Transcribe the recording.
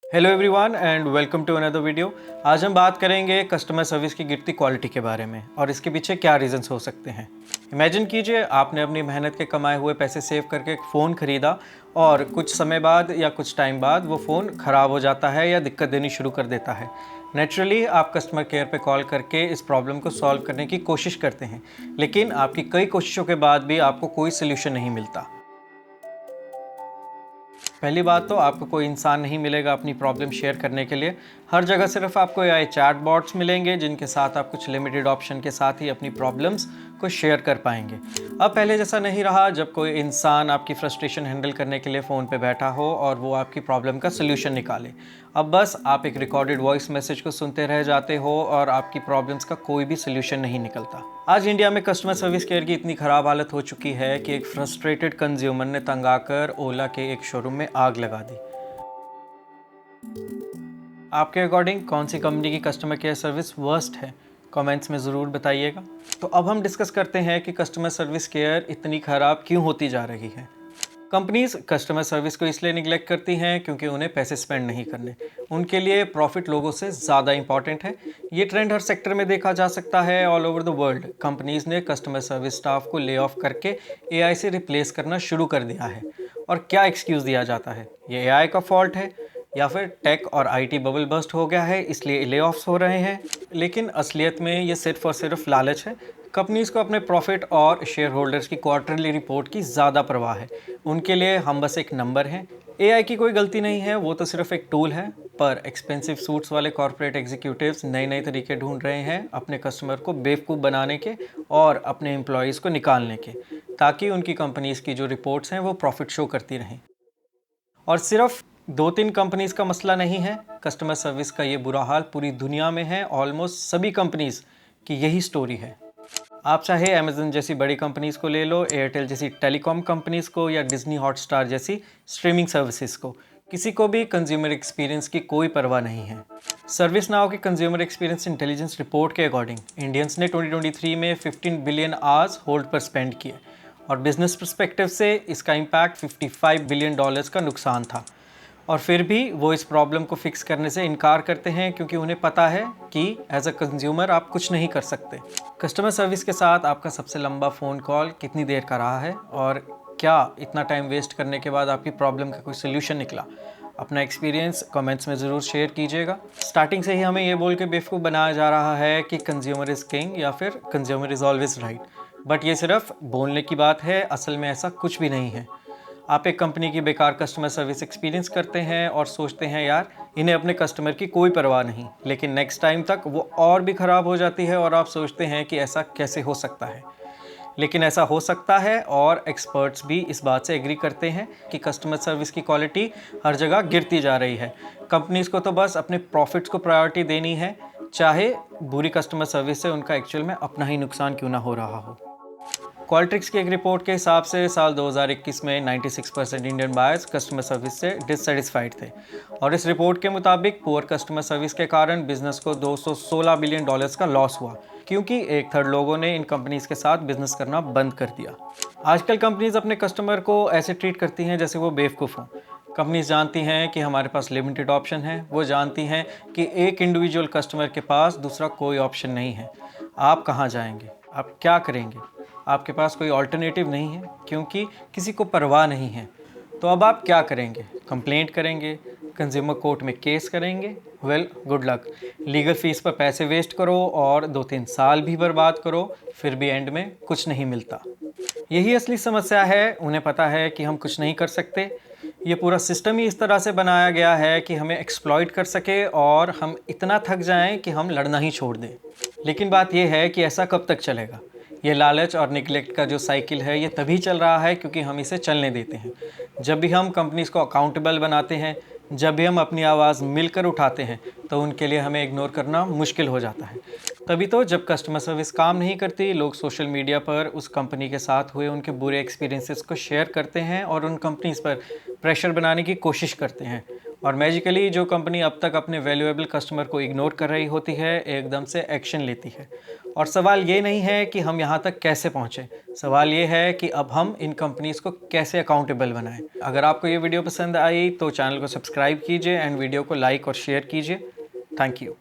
Hello everyone and welcome to another video. आज हम बात करेंगे कस्टमर सर्विस की गिरती क्वालिटी के बारे में और इसके पीछे क्या रीजंस हो सकते हैं। इमेजिन कीजिए आपने अपनी मेहनत के कमाए हुए पैसे सेव करके एक फ़ोन ख़रीदा और कुछ समय बाद या कुछ टाइम बाद वो फ़ोन ख़राब हो जाता है या दिक्कत देनी शुरू कर देता है। नेचुरली आप कस्टमर केयर पे कॉल करके इस प्रॉब्लम को सॉल्व करने की कोशिश करते हैं, लेकिन आपकी कई कोशिशों के बाद भी आपको कोई सोल्यूशन नहीं मिलता। पहली बात तो आपको कोई इंसान नहीं मिलेगा अपनी प्रॉब्लम शेयर करने के लिए। हर जगह सिर्फ आपको एआई चैट बॉट्स मिलेंगे जिनके साथ आप कुछ लिमिटेड ऑप्शन के साथ ही अपनी प्रॉब्लम्स को शेयर कर पाएंगे। अब पहले जैसा नहीं रहा जब कोई इंसान आपकी फ्रस्ट्रेशन हैंडल करने के लिए फ़ोन पे बैठा हो और वो आपकी प्रॉब्लम का सल्यूशन निकाले। अब बस आप एक रिकॉर्डेड वॉइस मैसेज को सुनते रह जाते हो और आपकी प्रॉब्लम्स का कोई भी सल्यूशन नहीं निकलता। आज इंडिया में कस्टमर सर्विस केयर की इतनी ख़राब हालत हो चुकी है कि एक फ्रस्ट्रेटेड कंज्यूमर ने तंग आकर ओला के एक शोरूम में आग लगा दी। आपके अकॉर्डिंग कौन सी कंपनी की कस्टमर केयर सर्विस वर्स्ट है? कमेंट्स में ज़रूर बताइएगा। तो अब हम डिस्कस करते हैं कि कस्टमर सर्विस केयर इतनी ख़राब क्यों होती जा रही है। कंपनीज कस्टमर सर्विस को इसलिए निगलेक्ट करती हैं क्योंकि उन्हें पैसे स्पेंड नहीं करने। उनके लिए प्रॉफिट लोगों से ज़्यादा इंपॉर्टेंट है। ये ट्रेंड हर सेक्टर में देखा जा सकता है all over the world. Companies ने कस्टमर सर्विस स्टाफ को ले ऑफ करके एआई से रिप्लेस करना शुरू कर दिया है। और क्या एक्सक्यूज़ दिया जाता है? ये एआई का फॉल्ट है या फिर टेक और आईटी बबल बस्ट हो गया है इसलिए ले ऑफ्स हो रहे हैं। लेकिन असलियत में ये सिर्फ और सिर्फ लालच है। कंपनीज को अपने प्रॉफिट और शेयर होल्डर्स की क्वार्टरली रिपोर्ट की ज़्यादा परवाह है। उनके लिए हम बस एक नंबर हैं। एआई की कोई गलती नहीं है, वो तो सिर्फ एक टूल है। पर एक्सपेंसिव सूट्स वाले कॉर्पोरेट एग्जीक्यूटिव्स नए नए तरीके ढूंढ रहे हैं अपने कस्टमर को बेवकूफ़ बनाने के और अपने एम्प्लॉयज़ को निकालने के, ताकि उनकी कंपनीज की जो रिपोर्ट्स हैं वो प्रॉफिट शो करती रहें। और सिर्फ दो तीन कंपनीज का मसला नहीं है, कस्टमर सर्विस का ये बुरा हाल पूरी दुनिया में है। ऑलमोस्ट सभी कंपनीज की यही स्टोरी है। आप चाहे अमेज़न जैसी बड़ी कंपनीज़ को ले लो, एयरटेल जैसी टेलीकॉम कंपनीज़ को या डिज्नी हॉटस्टार जैसी स्ट्रीमिंग सर्विसेज को, किसी को भी कंज्यूमर एक्सपीरियंस की कोई परवाह नहीं है। सर्विस नाउ की कंज्यूमर एक्सपीरियंस इंटेलिजेंस रिपोर्ट के अकॉर्डिंग इंडियंस ने 2023 में 15 बिलियन आवर्स होल्ड पर स्पेंड किए और बिजनेस पर्सपेक्टिव से इसका इम्पैक्ट $55 बिलियन का नुकसान था। और फिर भी वो इस प्रॉब्लम को फिक्स करने से इनकार करते हैं क्योंकि उन्हें पता है कि एज अ कंज्यूमर आप कुछ नहीं कर सकते। कस्टमर सर्विस के साथ आपका सबसे लंबा फ़ोन कॉल कितनी देर का रहा है और क्या इतना टाइम वेस्ट करने के बाद आपकी प्रॉब्लम का कोई सोल्यूशन निकला? अपना एक्सपीरियंस कमेंट्स में ज़रूर शेयर कीजिएगा। स्टार्टिंग से ही हमें ये बोल के बेवकूफ़ बनाया जा रहा है कि कंज्यूमर इज़ किंग या फिर consumer is always right, but ये सिर्फ बोलने की बात है, असल में ऐसा कुछ भी नहीं है। आप एक कंपनी की बेकार कस्टमर सर्विस एक्सपीरियंस करते हैं और सोचते हैं यार इन्हें अपने कस्टमर की कोई परवाह नहीं, लेकिन नेक्स्ट टाइम तक वो और भी ख़राब हो जाती है और आप सोचते हैं कि ऐसा कैसे हो सकता है। लेकिन ऐसा हो सकता है और एक्सपर्ट्स भी इस बात से एग्री करते हैं कि कस्टमर सर्विस की क्वालिटी हर जगह गिरती जा रही है। कंपनीज़ को तो बस अपने प्रॉफिट्स को प्रायोरिटी देनी है, चाहे बुरी कस्टमर सर्विस से उनका एक्चुअल में अपना ही नुकसान क्यों ना हो रहा हो। क्वालिट्रिक्स की एक रिपोर्ट के हिसाब से साल 2021 में 96% इंडियन बायर्स कस्टमर सर्विस से डिससेटिस्फाइड थे और इस रिपोर्ट के मुताबिक पुअर कस्टमर सर्विस के कारण बिजनेस को $216 बिलियन का लॉस हुआ, क्योंकि एक थर्ड लोगों ने इन कंपनीज के साथ बिजनेस करना बंद कर दिया। आजकल कंपनीज अपने कस्टमर को ऐसे ट्रीट करती हैं जैसे वो बेवकूफ़ हों। कंपनीज जानती हैं कि हमारे पास लिमिटेड ऑप्शन है, वो जानती हैं कि एक इंडिविजुअल कस्टमर के पास दूसरा कोई ऑप्शन नहीं है। आप कहाँ जाएंगे? आप क्या करेंगे? आपके पास कोई ऑल्टरनेटिव नहीं है क्योंकि किसी को परवाह नहीं है। तो अब आप क्या करेंगे? कंप्लेंट करेंगे? कंज्यूमर कोर्ट में केस करेंगे? Well, good luck. Legal fees पर पैसे वेस्ट करो और 2-3 साल भी बर्बाद करो, फिर भी एंड में कुछ नहीं मिलता। यही असली समस्या है। उन्हें पता है कि हम कुछ नहीं कर सकते। ये पूरा सिस्टम ही इस तरह से बनाया गया है कि हमें एक्सप्लॉइट कर सके और हम इतना थक जाएं कि हम लड़ना ही छोड़ दें। लेकिन बात यह है कि ऐसा कब तक चलेगा? ये लालच और निगलेक्ट का जो साइकिल है ये तभी चल रहा है क्योंकि हम इसे चलने देते हैं। जब भी हम कंपनीज को अकाउंटेबल बनाते हैं, जब भी हम अपनी आवाज़ मिलकर उठाते हैं, तो उनके लिए हमें इग्नोर करना मुश्किल हो जाता है। तभी तो जब कस्टमर सर्विस काम नहीं करती, लोग सोशल मीडिया पर उस कंपनी के साथ हुए उनके बुरे एक्सपीरियंसेस को शेयर करते हैं और उन कंपनीज पर प्रेशर बनाने की कोशिश करते हैं। और मैजिकली जो कंपनी अब तक अपने वैल्यूएबल कस्टमर को इग्नोर कर रही होती है एकदम से एक्शन लेती है। और सवाल ये नहीं है कि हम यहाँ तक कैसे पहुँचे, सवाल ये है कि अब हम इन कंपनीज़ को कैसे अकाउंटेबल बनाएं। अगर आपको ये वीडियो पसंद आई तो चैनल को सब्सक्राइब कीजिए एंड वीडियो को लाइक और शेयर कीजिए। Thank you.